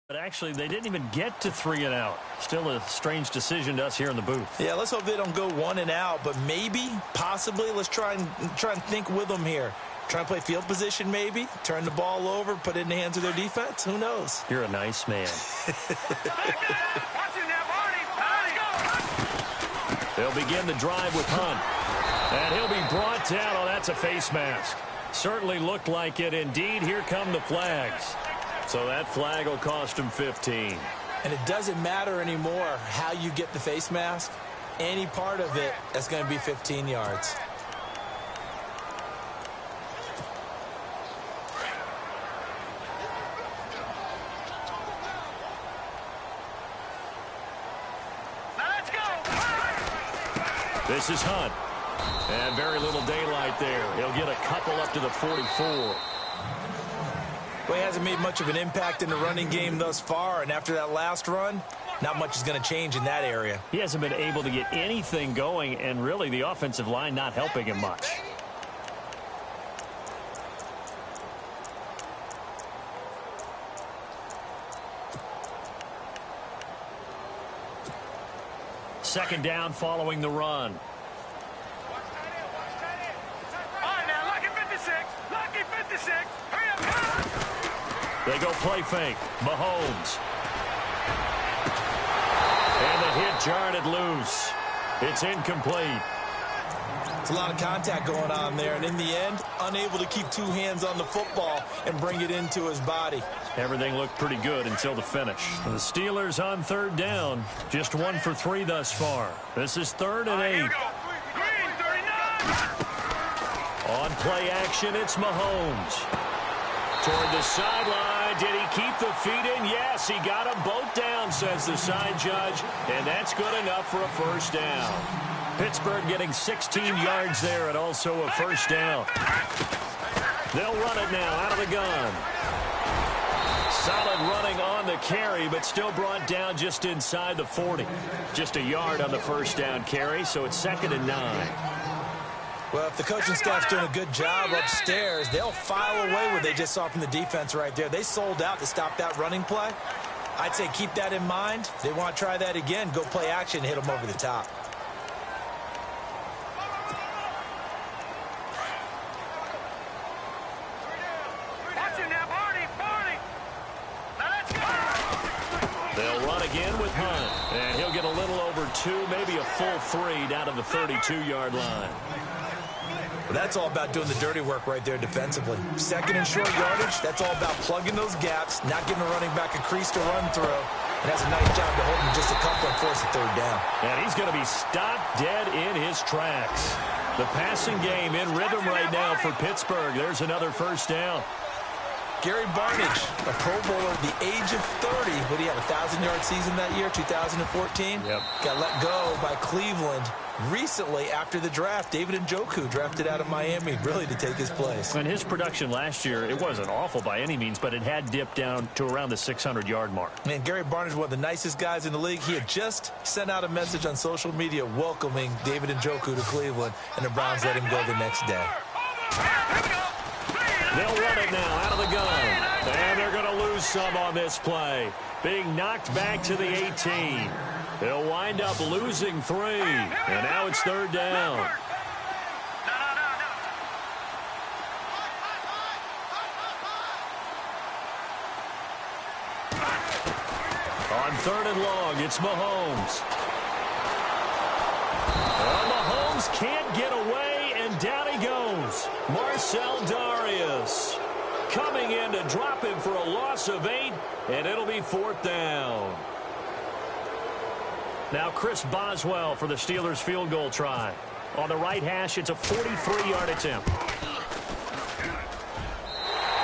But actually, they didn't even get to 3 and out. Still a strange decision to us here in the booth. Yeah, let's hope they don't go 1 and out, but maybe, possibly, let's try and think with them here. Try and play field position maybe, turn the ball over, put it in the hands of their defense. Who knows? You're a nice man. They'll begin the drive with Hunt. And he'll be brought down. Oh, that's a face mask. Certainly looked like it. Indeed, here come the flags. So that flag will cost him 15. And it doesn't matter anymore how you get the face mask. Any part of it, that's going to be 15 yards. This is Hunt. And very little daylight there. He'll get a couple up to the 44. Well, he hasn't made much of an impact in the running game thus far, and after that last run, not much is going to change in that area. He hasn't been able to get anything going, and really the offensive line not helping him much. Second down following the run. They go play fake. Mahomes. And the hit jarred it loose. It's incomplete. It's a lot of contact going on there, and in the end, unable to keep 2 hands on the football and bring it into his body. Everything looked pretty good until the finish. The Steelers on third down. Just 1 for 3 thus far. This is 3rd and 8. On play action, it's Mahomes. Toward the sideline. Did he keep the feet in? Yes, he got them both down, says the side judge. And that's good enough for a first down. Pittsburgh getting 16 yards there and also a first down. They'll run it now out of the gun. Solid running on the carry, but still brought down just inside the 40. Just a yard on the first down carry, so it's 2nd and 9. Well, if the coaching staff's doing a good job upstairs, they'll file away what they just saw from the defense right there. They sold out to stop that running play. I'd say keep that in mind. If they want to try that again, go play action and hit them over the top. They'll run again with Hunt. And he'll get a little over 2, maybe a full 3 down to the 32-yard line. Well, that's all about doing the dirty work right there defensively. 2nd and short yardage, that's all about plugging those gaps, not giving the running back a crease to run through. And that's a nice job to hold him just a couple and force a 3rd down. And he's going to be stopped dead in his tracks. The passing game in rhythm right now for Pittsburgh. There's another first down. Gary Barnidge, a Pro Bowler at the age of 30. What, he had a 1,000-yard season that year, 2014? Yep. Got let go by Cleveland recently after the draft. David Njoku drafted out of Miami, really to take his place. And his production last year, it wasn't awful by any means, but it had dipped down to around the 600-yard mark. Man, Gary Barnidge, one of the nicest guys in the league. He had just sent out a message on social media welcoming David Njoku to Cleveland, and the Browns let him go the next day. They'll run it now out of the gun. And they're going to lose some on this play. Being knocked back to the 18. They'll wind up losing 3. And now it's 3rd down. On 3rd and long, it's Mahomes. Well, Mahomes can't get away, and down he goes. Marcel Darius coming in to drop him for a loss of 8, and it'll be 4th down. Now Chris Boswell for the Steelers field goal try. On the right hash, it's a 43-yard attempt.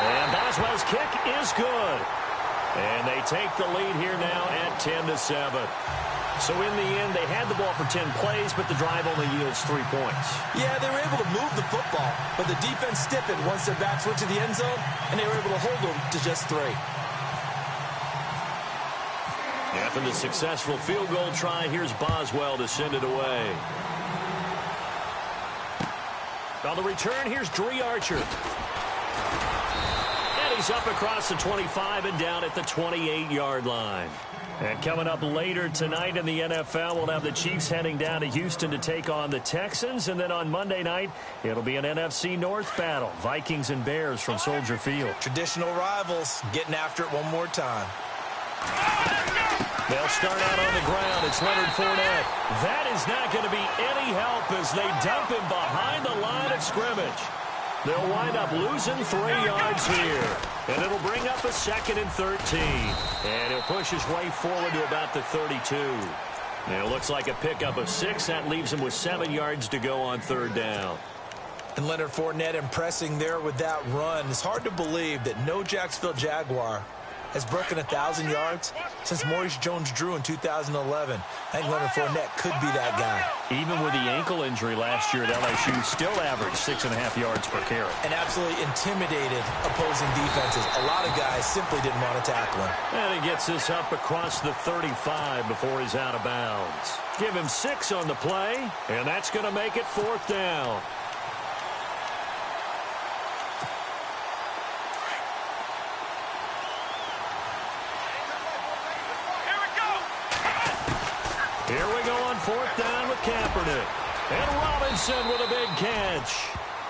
And Boswell's kick is good. And they take the lead here now at 10-7. So in the end, they had the ball for 10 plays, but the drive only yields 3 points. Yeah, they were able to move the football, but the defense stiffened once their backs went to the end zone, and they were able to hold them to just 3. After the successful field goal try, here's Boswell to send it away. On the return, here's Dree Archer. And he's It's up across the 25 and down at the 28-yard line. And coming up later tonight in the NFL, we'll have the Chiefs heading down to Houston to take on the Texans. And then on Monday night, it'll be an NFC North battle. Vikings and Bears from Soldier Field. Traditional rivals getting after it one more time. They'll start out on the ground. It's Leonard Fournette. That is not going to be any help as they dump him behind the line of scrimmage. They'll wind up losing 3 yards here. And it'll bring up a 2nd and 13. And he'll push his way forward to about the 32. And it looks like a pickup of 6. That leaves him with 7 yards to go on 3rd down. And Leonard Fournette impressing there with that run. It's hard to believe that no Jacksonville Jaguar has broken 1,000 yards since Maurice Jones-Drew in 2011. I think Leonard Fournette could be that guy. Even with the ankle injury last year at LSU, still averaged 6.5 yards per carry. And absolutely intimidated opposing defenses. A lot of guys simply didn't want to tackle him. And he gets this up across the 35 before he's out of bounds. Give him 6 on the play, and that's going to make it 4th down. Here we go on 4th down with Kaepernick. And Robinson with a big catch.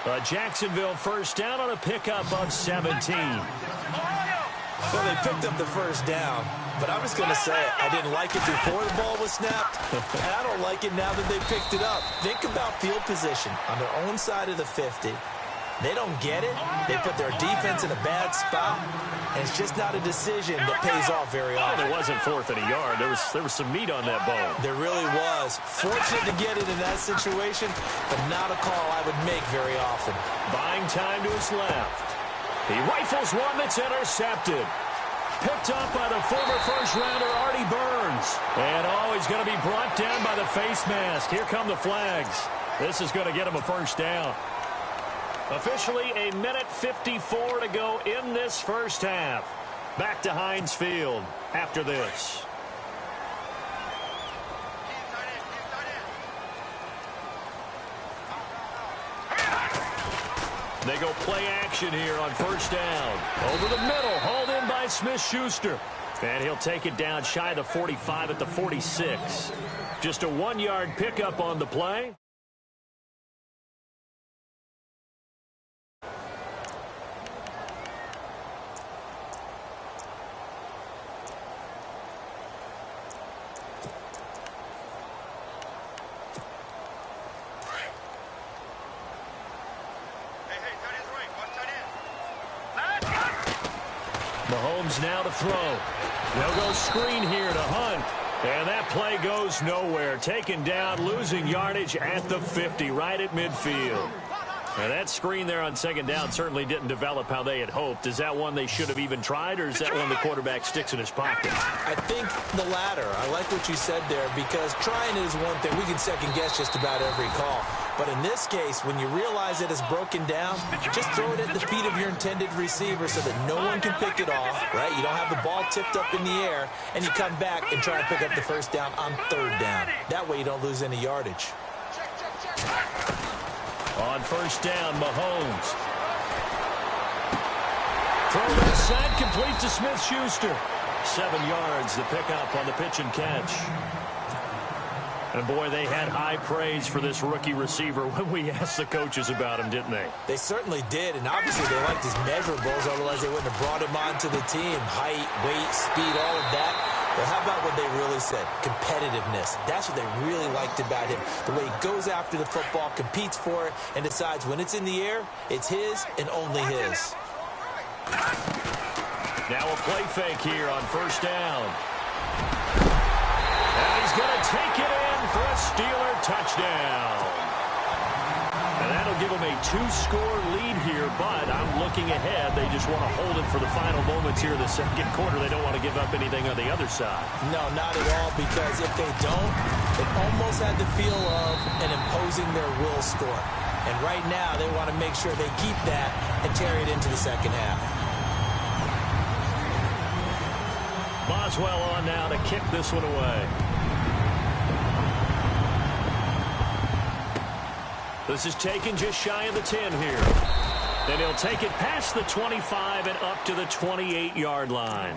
A Jacksonville first down on a pickup of 17. Well, they picked up the first down, but I'm just going to say I didn't like it before the ball was snapped, and I don't like it now that they picked it up. Think about field position on their own side of the 50. They don't get it. They put their defense in a bad spot, and it's just not a decision that pays off very often. Well, it wasn't 4th and a yard. There was some meat on that bone. There really was. Fortunate to get it in that situation, but not a call I would make very often. Buying time to his left. He rifles one that's intercepted. Picked up by the former first-rounder Artie Burns. And he's going to be brought down by the face mask. Here come the flags. This is going to get him a first down. Officially a minute 54 to go in this first half. Back to Heinz Field after this. They go play action here on first down. Over the middle, hauled in by Smith-Schuster. And he'll take it down shy of the 45 at the 46. Just a 1-yard pickup on the play. Mahomes now to throw. They'll go screen here to Hunt. And that play goes nowhere. Taken down, losing yardage at the 50, right at midfield. And that screen there on 2nd down certainly didn't develop how they had hoped. Is that one they should have even tried, or is that one the quarterback sticks in his pocket? I think the latter. I like what you said there, because trying it is one thing. We can second-guess just about every call. But in this case, when you realize it is broken down, just throw it at the feet of your intended receiver so that no one can pick it off, right? You don't have the ball tipped up in the air, and you come back and try and pick up the first down on 3rd down. That way you don't lose any yardage. On first down, Mahomes. Throw that side, complete to Smith-Schuster. 7 yards, the pickup on the pitch and catch. And, boy, they had high praise for this rookie receiver when we asked the coaches about him, didn't they? They certainly did, and obviously they liked his measurables, otherwise they wouldn't have brought him onto the team. Height, weight, speed, all of that. But how about what they really said? Competitiveness. That's what they really liked about him. The way he goes after the football, competes for it, and decides when it's in the air, it's his and only his. Now a play fake here on first down. And he's going to take it in for a Steeler touchdown. And that'll give them a 2-score lead here, but I'm looking ahead. They just want to hold it for the final moments here in the second quarter. They don't want to give up anything on the other side. No, not at all, because if they don't, it almost had the feel of an imposing their will score. And right now, they want to make sure they keep that and carry it into the second half. Boswell on now to kick this one away. This is taken just shy of the 10 here. And he'll take it past the 25 and up to the 28-yard line.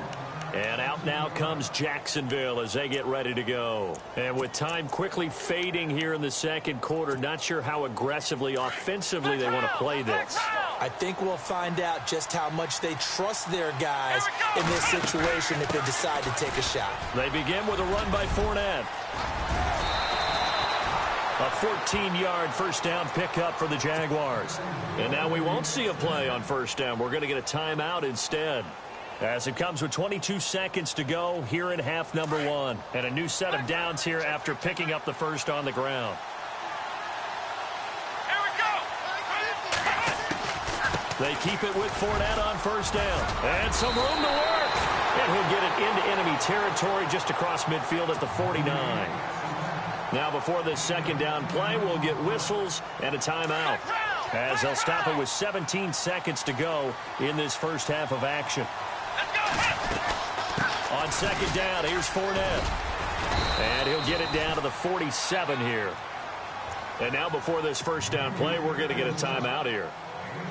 And out now comes Jacksonville as they get ready to go. And with time quickly fading here in the second quarter, not sure how aggressively, offensively they want to play this. I think we'll find out just how much they trust their guys in this situation if they decide to take a shot. They begin with a run by Fournette. A 14-yard first down pickup for the Jaguars. And now we won't see a play on first down. We're going to get a timeout instead. As it comes with 22 seconds to go here in half number one. And a new set of downs here after picking up the first on the ground. Here we go. They keep it with Fournette on first down. And some room to work. And he'll get it into enemy territory just across midfield at the 49. Now before this second down play, we'll get whistles and a timeout. As they'll stop it with 17 seconds to go in this first half of action. On second down, here's Fournette. And he'll get it down to the 47 here. And now before this first down play, we're going to get a timeout here.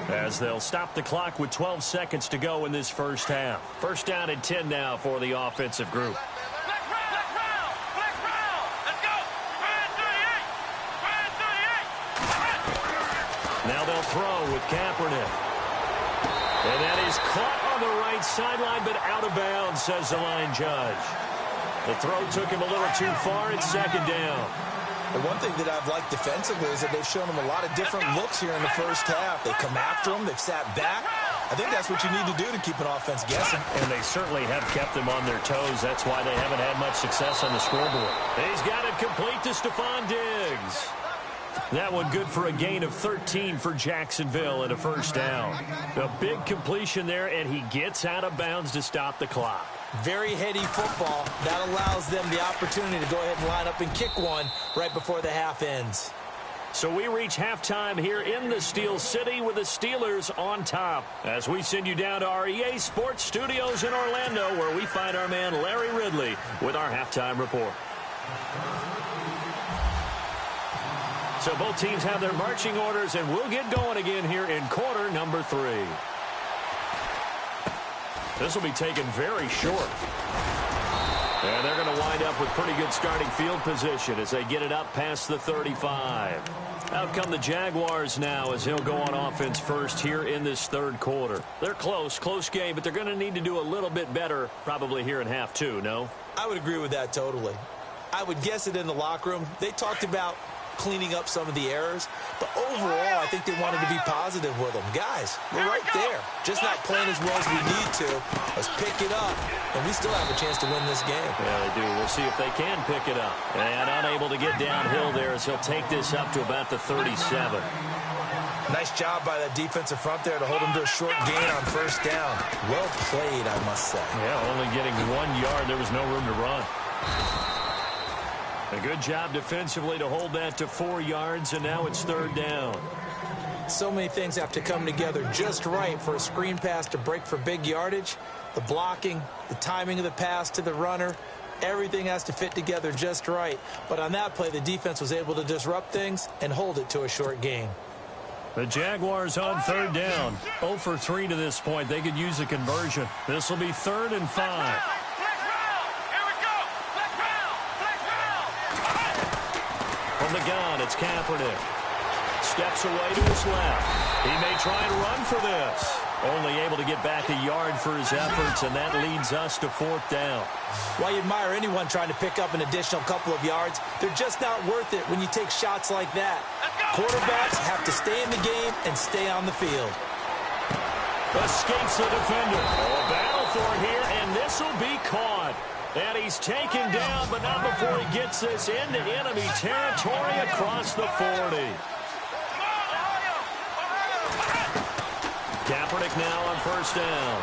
As they'll stop the clock with 12 seconds to go in this first half. First down and 10 now for the offensive group. Now they'll throw with Kaepernick. And that is caught on the right sideline, but out of bounds, says the line judge. The throw took him a little too far. It's second down. The one thing that I've liked defensively is that they've shown him a lot of different looks here in the first half. They come after him. They've sat back. I think that's what you need to do to keep an offense guessing. And they certainly have kept them on their toes. That's why they haven't had much success on the scoreboard. He's got it complete to Stephon Diggs. That one good for a gain of 13 for Jacksonville and a first down. A big completion there, and he gets out of bounds to stop the clock. Very heady football. That allows them the opportunity to go ahead and line up and kick one right before the half ends. So we reach halftime here in the Steel City with the Steelers on top. As we send you down to our EA Sports Studios in Orlando, where we find our man Larry Ridley with our halftime report. So both teams have their marching orders, and we'll get going again here in quarter number 3. This will be taken very short. And they're going to wind up with pretty good starting field position as they get it up past the 35. Out come the Jaguars now as he'll go on offense first here in this third quarter. They're close game, but they're going to need to do a little bit better probably here in half 2, no? I would agree with that totally. I would guess it in the locker room. They talked about cleaning up some of the errors, but overall I think they wanted to be positive with them. Guys, we're right there, just not playing as well as we need to. Let's pick it up, and we still have a chance to win this game. Yeah, they do. We'll see if they can pick it up. And unable to get downhill there as he'll take this up to about the 37. Nice job by that defensive front there to hold him to a short gain on first down. Well played, I must say. Yeah, only getting 1 yard. There was no room to run. A good job defensively to hold that to 4 yards, and now it's third down. So many things have to come together just right for a screen pass to break for big yardage. The blocking, the timing of the pass to the runner, everything has to fit together just right. But on that play, the defense was able to disrupt things and hold it to a short gain. The Jaguars on third down. 0 for 3 to this point. They could use a conversion. This will be 3rd and 5. From the gun, it's Kaepernick. Steps away to his left. He may try and run for this. Only able to get back a yard for his efforts, and that leads us to 4th down. While you admire anyone trying to pick up an additional couple of yards, they're just not worth it when you take shots like that. Quarterbacks have to stay in the game and stay on the field. Escapes the defender. A battle for it here, and this will be caught. And he's taken down, but not before he gets this into enemy territory across the 40. Kaepernick now on first down.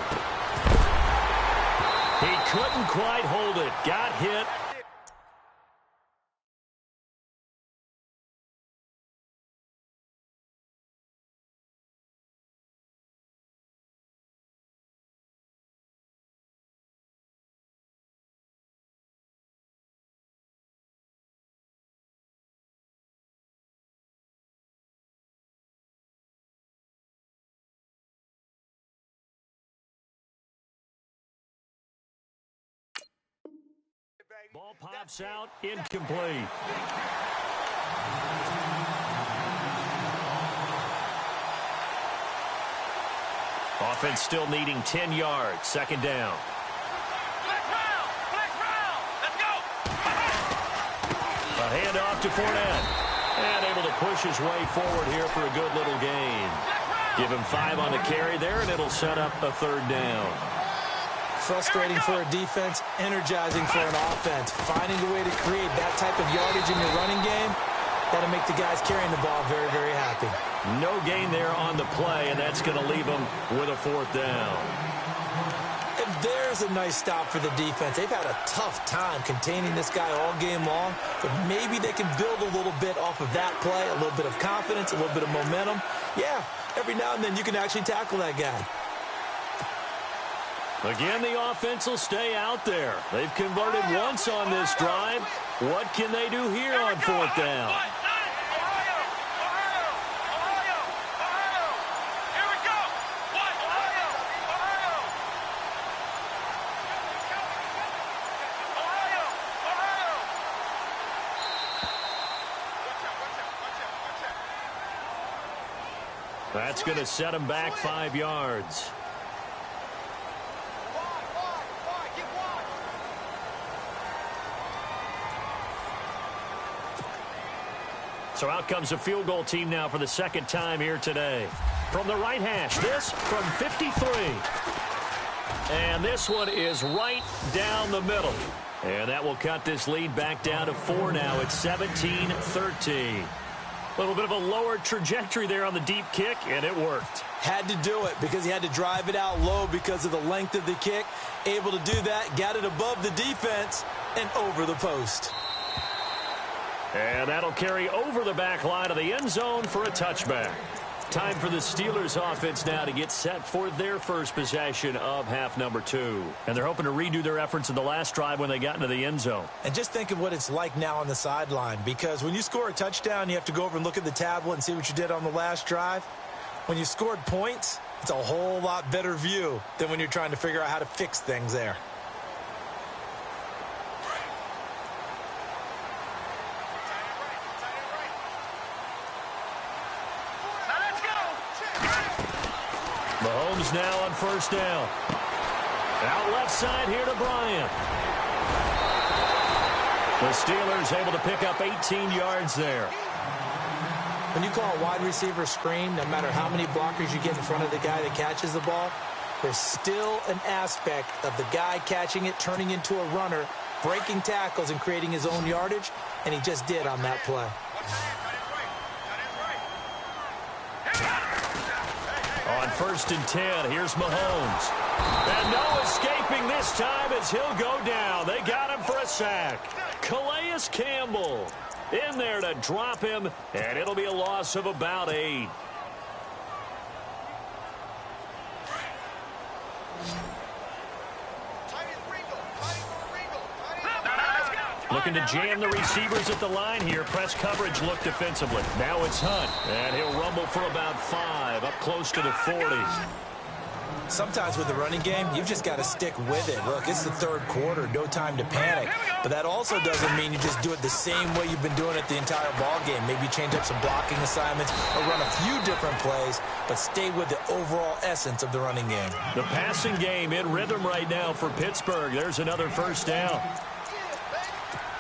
He couldn't quite hold it. Got hit. Ball pops out, incomplete. Offense still needing 10 yards. Second down. Let's go! A handoff to Fournette. And able to push his way forward here for a good little gain. Give him 5 on the carry there, and it'll set up a third down. Frustrating for a defense, energizing for an offense. Finding a way to create that type of yardage in your running game, that'll make the guys carrying the ball very, very happy. No gain there on the play, and that's going to leave them with a fourth down. And there's a nice stop for the defense. They've had a tough time containing this guy all game long, but maybe they can build a little bit off of that play, a little bit of confidence, a little bit of momentum. Yeah, every now and then you can actually tackle that guy. Again, the offense will stay out there. They've converted once on this drive. What can they do here on fourth down? That's going to set him back 5 yards. So out comes a field goal team now for the second time here today. From the right hash, this from 53. And this one is right down the middle. And that will cut this lead back down to 4 now. It's 17-13. A little bit of a lower trajectory there on the deep kick, and it worked. Had to do it because he had to drive it out low because of the length of the kick. Able to do that, got it above the defense and over the post. And that'll carry over the back line of the end zone for a touchback. Time for the Steelers offense now to get set for their first possession of half number 2. And they're hoping to redo their efforts in the last drive when they got into the end zone. And just think of what it's like now on the sideline, because when you score a touchdown, you have to go over and look at the tablet and see what you did on the last drive. When you scored points, it's a whole lot better view than when you're trying to figure out how to fix things there. Mahomes now on first down. Out left side here to Bryant. The Steelers able to pick up 18 yards there. When you call a wide receiver screen, no matter how many blockers you get in front of the guy that catches the ball, there's still an aspect of the guy catching it, turning into a runner, breaking tackles and creating his own yardage, and he just did on that play. On first and 10, here's Mahomes. And no escaping this time as he'll go down. They got him for a sack. Calais Campbell in there to drop him, and it'll be a loss of about 8. Looking to jam the receivers at the line here. Press coverage look defensively. Now it's Hunt, and he'll rumble for about 5, up close to the 40. Sometimes with the running game, you've just got to stick with it. Look, it's the third quarter, no time to panic. But that also doesn't mean you just do it the same way you've been doing it the entire ball game. Maybe change up some blocking assignments or run a few different plays, but stay with the overall essence of the running game. The passing game in rhythm right now for Pittsburgh. There's another first down.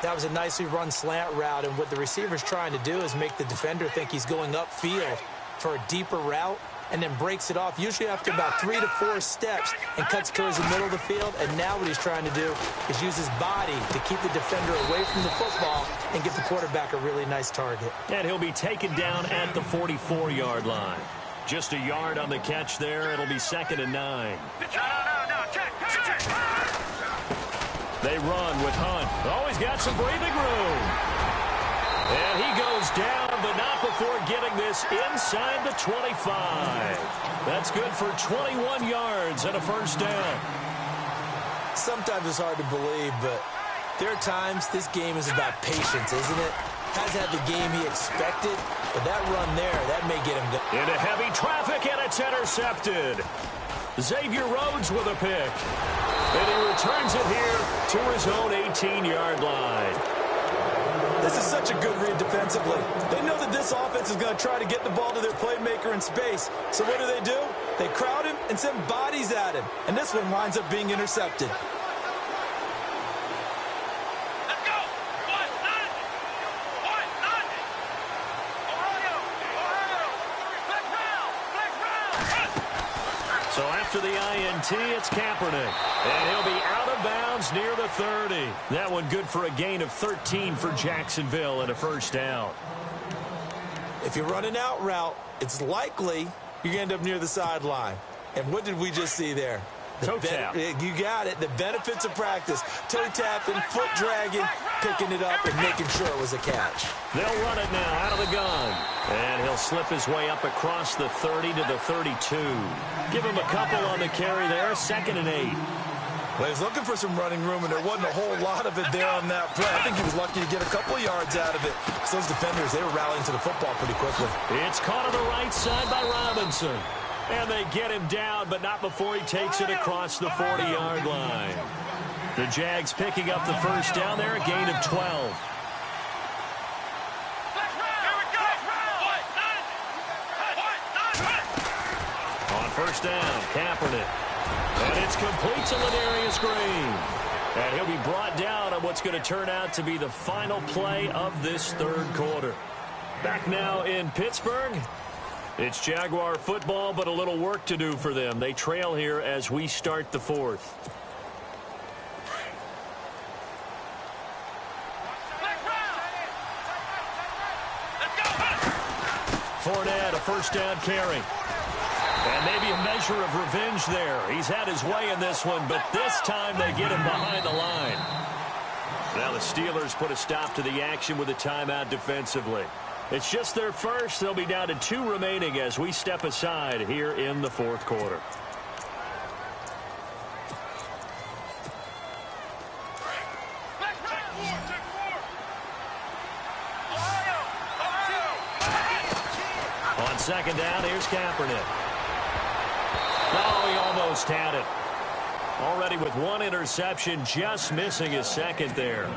That was a nicely run slant route, and what the receiver's trying to do is make the defender think he's going upfield for a deeper route, and then breaks it off, usually after about 3 to 4 steps, and cuts towards the middle of the field. And now what he's trying to do is use his body to keep the defender away from the football and give the quarterback a really nice target. And he'll be taken down at the 44-yard line. Just a yard on the catch there. It'll be 2nd and 9. No, check. They run with Hunt. Always got some breathing room. And he goes down, but not before getting this inside the 25. That's good for 21 yards and a first down. Sometimes it's hard to believe, but there are times this game is about patience, isn't it? Hasn't had the game he expected, but that run there, that may get him going. Into heavy traffic, and it's intercepted. Xavier Rhodes with a pick. And he returns it here to his own 18-yard line. This is such a good read defensively. They know that this offense is going to try to get the ball to their playmaker in space. So what do? They crowd him and send bodies at him. And this one winds up being intercepted. Let's go. What? Ohio. Flex round. So after the INT, it's Kaepernick. And he'll be out of bounds near the 30. That one good for a gain of 13 for Jacksonville and a first down. If you run an out route, it's likely you're going to end up near the sideline. And what did we just see there? Toe tap. You got it. The benefits of practice. Toe tapping, foot dragging, picking it up, and making sure it was a catch. They'll run it now out of the gun. And he'll slip his way up across the 30 to the 32. Give him a couple on the carry there. 2nd and 8. Well, he was looking for some running room, and there wasn't a whole lot of it there on that play. I think he was lucky to get a couple of yards out of it. Because those defenders, they were rallying to the football pretty quickly. It's caught on the right side by Robinson. And they get him down, but not before he takes it across the 40-yard line. The Jags picking up the first down there, a gain of 12. On first down, Kaepernick. And it's complete to Ladarius Green. And he'll be brought down on what's going to turn out to be the final play of this third quarter. Back now in Pittsburgh. It's Jaguar football, but a little work to do for them. They trail here as we start the fourth. Fournette, a first down carry. And maybe a measure of revenge there. He's had his way in this one, but this time they get him behind the line. Now the Steelers put a stop to the action with a timeout defensively. It's just their first. They'll be down to 2 remaining as we step aside here in the fourth quarter. On second down, here's Kaepernick. Oh, he almost had it. Already with 1 interception, just missing his second there.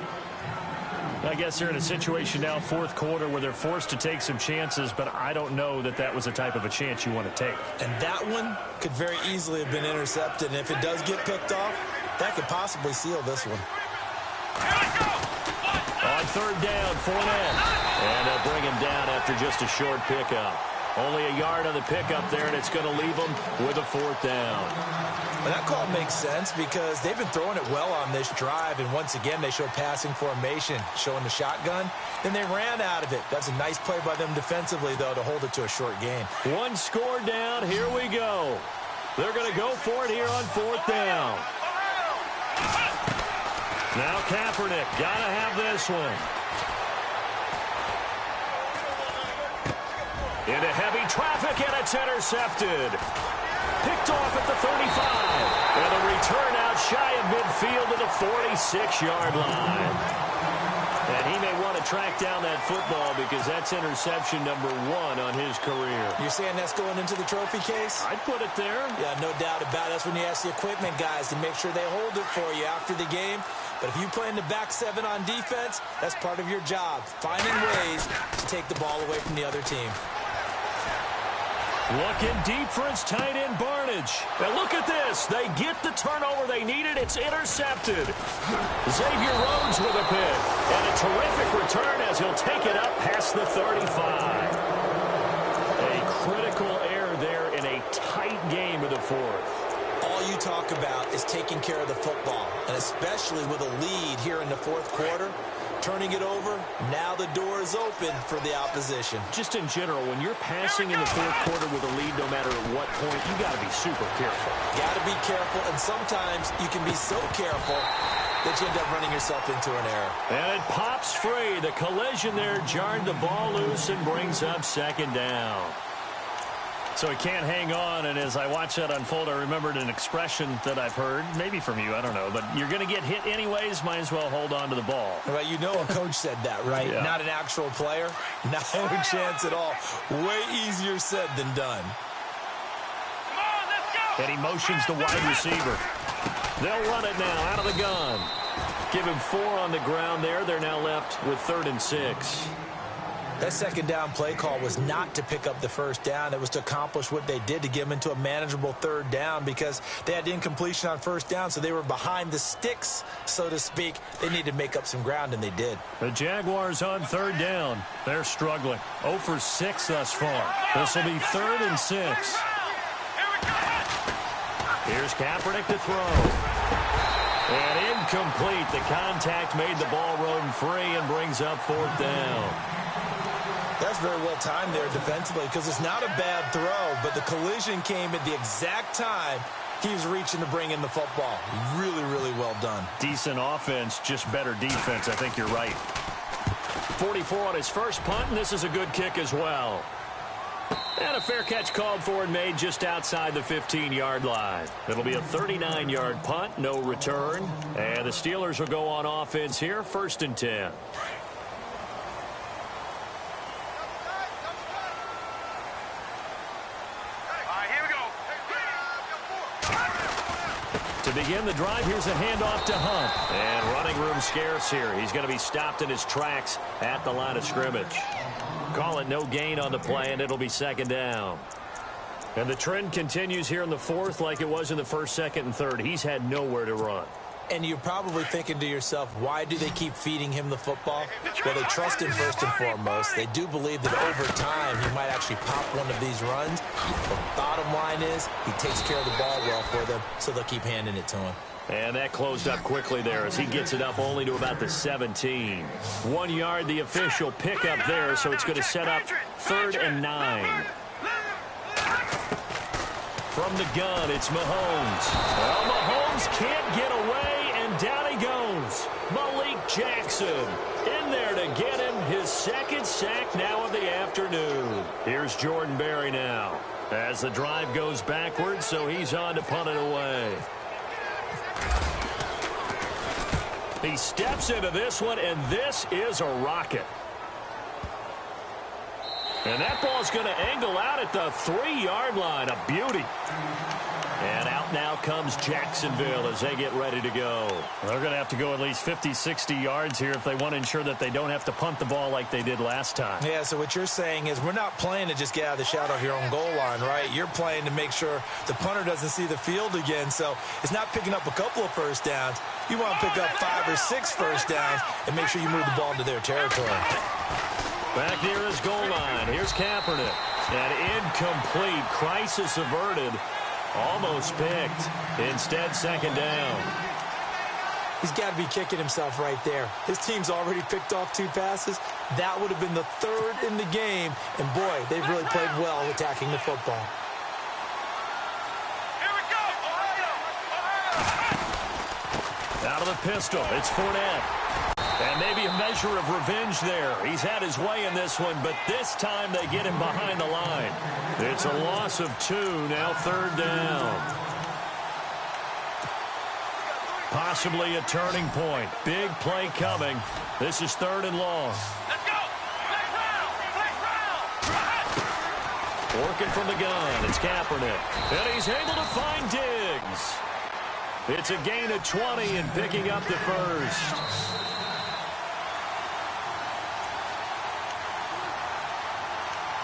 I guess they're in a situation now, fourth quarter, where they're forced to take some chances, but I don't know that that was the type of a chance you want to take. And that one could very easily have been intercepted. And if it does get picked off, that could possibly seal this one. On third down, Fournette. And they'll bring him down after just a short pickup. Only a yard on the pickup there, and it's going to leave them with a fourth down. And that call makes sense because they've been throwing it well on this drive, and once again they showed passing formation, showing the shotgun. Then they ran out of it. That's a nice play by them defensively, though, to hold it to a short game. 1 score down. Here we go. They're going to go for it here on fourth down. Now Kaepernick, got to have this one. Into heavy traffic, and it's intercepted. Picked off at the 35. And a return out shy of midfield to the 46-yard line. And he may want to track down that football because that's interception number 1 on his career. You're saying that's going into the trophy case? I'd put it there. Yeah, no doubt about it. That's when you ask the equipment guys to make sure they hold it for you after the game. But if you play in the back 7 on defense, that's part of your job, finding ways to take the ball away from the other team. Looking deep for his tight end, Barnage. And look at this. They get the turnover they needed. It's intercepted. Xavier Rhodes with a pick. And a terrific return as he'll take it up past the 35. A critical error there in a tight game of the fourth. All you talk about is taking care of the football, and especially with a lead here in the fourth quarter. Turning it over, now the door is open for the opposition. Just in general, when you're passing in the fourth quarter with a lead, no matter at what point, you got to be super careful. Got to be careful, and sometimes you can be so careful that you end up running yourself into an error. And it pops free. The collision there jarred the ball loose and brings up second down. So he can't hang on, and as I watch that unfold, I remembered an expression that I've heard, maybe from you, I don't know, but you're going to get hit anyways, might as well hold on to the ball. Well, you know a coach said that, right? Yeah. Not an actual player. No chance at all. Way easier said than done. And he motions the wide receiver. They'll run it now out of the gun. Give him 4 on the ground there. They're now left with 3rd and 6. That second down play call was not to pick up the first down. It was to accomplish what they did, to get them into a manageable 3rd down, because they had incompletion on 1st down, so they were behind the sticks, so to speak. They needed to make up some ground, and they did. The Jaguars on 3rd down. They're struggling. 0 for 6 thus far. This will be 3rd and 6. Here's Kaepernick to throw. And incomplete. The contact made the ball roam free and brings up 4th down. That's very well timed there defensively, because it's not a bad throw, but the collision came at the exact time he was reaching to bring in the football. Really, really well done. Decent offense, just better defense. I think you're right. 44 on his first punt, and this is a good kick as well. And a fair catch called for and made just outside the 15-yard line. It'll be a 39-yard punt, no return. And the Steelers will go on offense here, 1st and 10. To begin the drive, here's a handoff to Hunt. And running room scarce here. He's going to be stopped in his tracks at the line of scrimmage. Call it no gain on the play, and it'll be 2nd down. And the trend continues here in the 4th like it was in the 1st, 2nd, and 3rd. He's had nowhere to run. And you're probably thinking to yourself, why do they keep feeding him the football? Well, they trust him first and foremost. They do believe that over time he might actually pop one of these runs. The bottom line is he takes care of the ball well for them, so they'll keep handing it to him. And that closed up quickly there as he gets it up only to about the 17. 1 yard, the official pickup there, so it's going to set up 3rd and 9. From the gun, it's Mahomes. Well, Mahomes can't get away, and down he goes. Malik Jackson in there to get him his 2nd sack now of the afternoon. Here's Jordan Berry now as the drive goes backwards, so he's on to punt it away. He steps into this one, and this is a rocket. And that ball's going to angle out at the 3-yard line. A beauty. And out now comes Jacksonville as they get ready to go. They're going to have to go at least 50, 60 yards here if they want to ensure that they don't have to punt the ball like they did last time. Yeah, so what you're saying is we're not playing to just get out of the shadow of your own goal line, right? You're playing to make sure the punter doesn't see the field again. So it's not picking up a couple of first downs. You want to pick up 5 or 6 first downs and make sure you move the ball into their territory. Back near his goal line. Here's Kaepernick. And incomplete. Crisis averted. Almost picked. Instead, 2nd down. He's got to be kicking himself right there. His team's already picked off 2 passes. That would have been the 3rd in the game. And, boy, they've really played well attacking the football. Here we go! Out of the pistol. It's Fournette. And maybe a measure of revenge there. He's had his way in this one, but this time they get him behind the line. It's a loss of 2, now 3rd down. Possibly a turning point. Big play coming. This is 3rd and long. Let's go! Play round! Working from the gun, it's Kaepernick. And he's able to find Diggs. It's a gain of 20 and picking up the first.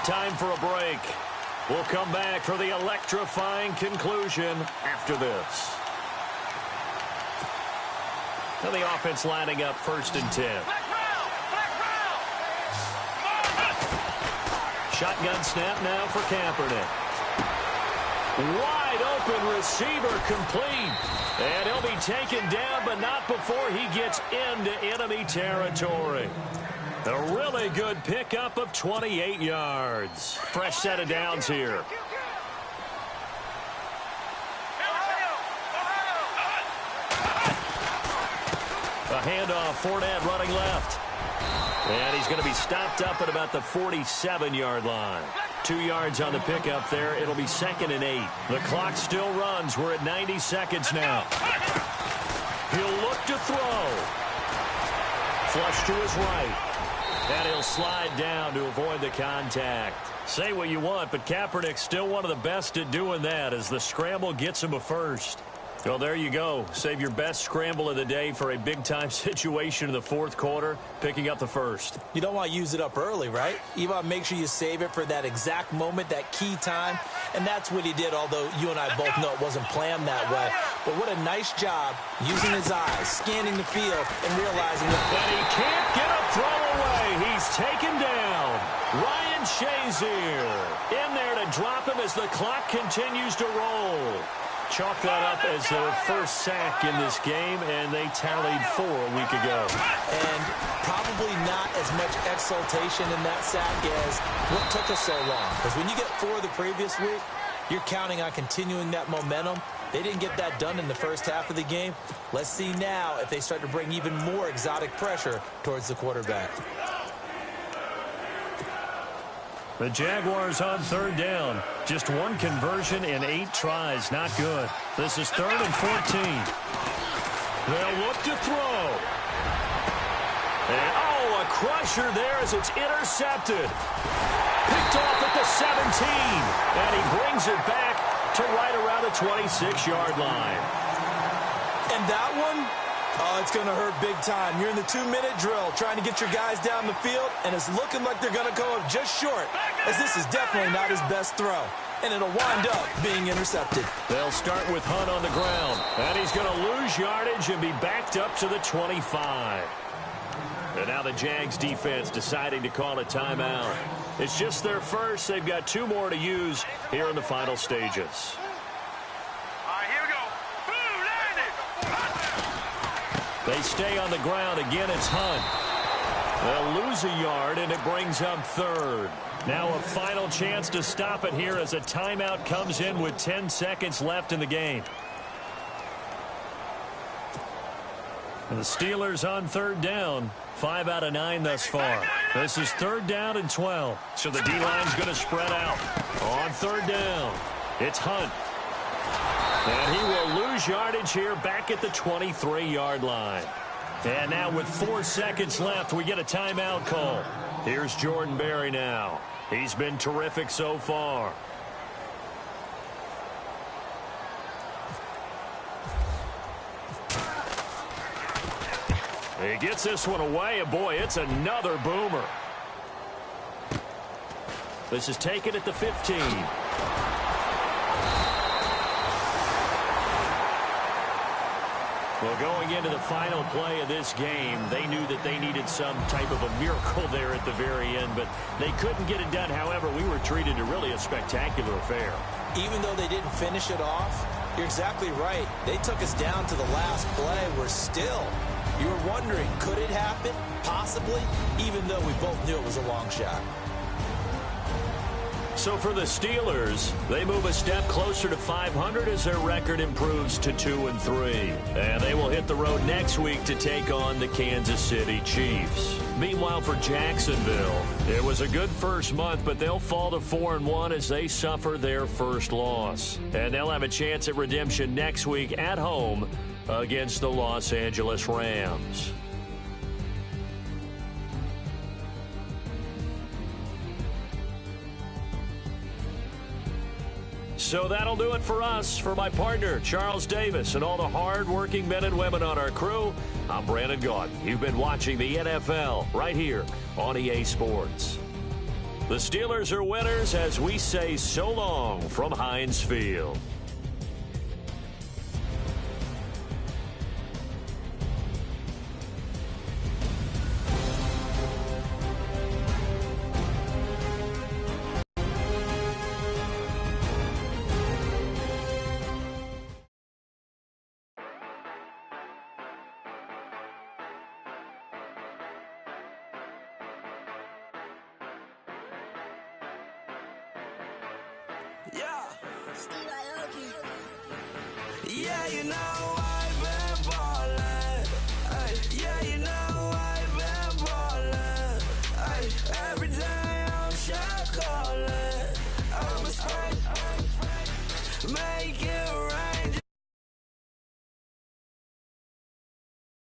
Time for a break. We'll come back for the electrifying conclusion after this. Now the offense lining up 1st and 10. Shotgun snap now for Kaepernick. Wide open receiver complete. And he'll be taken down, but not before he gets into enemy territory. A really good pickup of 28 yards. Fresh set of downs here. A handoff, Fournette running left. And he's going to be stopped up at about the 47-yard line. 2 yards on the pickup there. It'll be 2nd and 8. The clock still runs. We're at 90 seconds now. He'll look to throw. Flush to his right. And he'll slide down to avoid the contact. Say what you want, but Kaepernick's still one of the best at doing that as the scramble gets him a first. Well, there you go. Save your best scramble of the day for a big-time situation in the fourth quarter, picking up the first. You don't want to use it up early, right? You want to make sure you save it for that exact moment, that key time. And that's what he did, although you and I both know it wasn't planned that way. But what a nice job using his eyes, scanning the field, and realizing that. And he can't get a throw away. He's taken down. Ryan Shazier in there to drop him as the clock continues to roll. Chalk that up as their first sack in this game, and they tallied 4 a week ago. And probably not as much exultation in that sack as what took us so long. Because when you get 4 the previous week, you're counting on continuing that momentum. They didn't get that done in the first half of the game. Let's see now if they start to bring even more exotic pressure towards the quarterback. The Jaguars on third down. Just 1 conversion in 8 tries. Not good. This is 3rd and 14. They'll look to throw. And, a crusher there as it's intercepted. Picked off at the 17. And he brings it back to right around the 26-yard line. And that one? Oh, it's going to hurt big time. You're in the 2-minute drill trying to get your guys down the field, and it's looking like they're going to come up just short, as this is definitely not his best throw. And it'll wind up being intercepted. They'll start with Hunt on the ground, and he's going to lose yardage and be backed up to the 25. And now the Jags defense deciding to call a timeout. It's just their first. They've got 2 more to use here in the final stages. They stay on the ground. Again, it's Hunt. They'll lose a yard, and it brings up 3rd. Now a final chance to stop it here as a timeout comes in with 10 seconds left in the game. And the Steelers on 3rd down. 5 out of 9 thus far. This is 3rd down and 12. So the D-line's going to spread out. On 3rd down, it's Hunt. And he will lose yardage here back at the 23-yard line. And now with 4 seconds left, we get a timeout call. Here's Jordan Berry now. He's been terrific so far. He gets this one away, and boy, it's another boomer. This is taken at the 15. Well, going into the final play of this game, they knew that they needed some type of a miracle there at the very end, but they couldn't get it done. However, we were treated to really a spectacular affair. Even though they didn't finish it off, you're exactly right. They took us down to the last play. We're still, you were wondering, could it happen? Possibly, even though we both knew it was a long shot. So for the Steelers, they move a step closer to 500 as their record improves to 2-3. And they will hit the road next week to take on the Kansas City Chiefs. Meanwhile, for Jacksonville, it was a good first month, but they'll fall to 4-1 as they suffer their first loss. And they'll have a chance at redemption next week at home against the Los Angeles Rams. So that'll do it for us. For my partner, Charles Davis, and all the hard-working men and women on our crew, I'm Brandon Gaudin. You've been watching the NFL right here on EA Sports. The Steelers are winners as we say so long from Heinz Field. Yeah, you know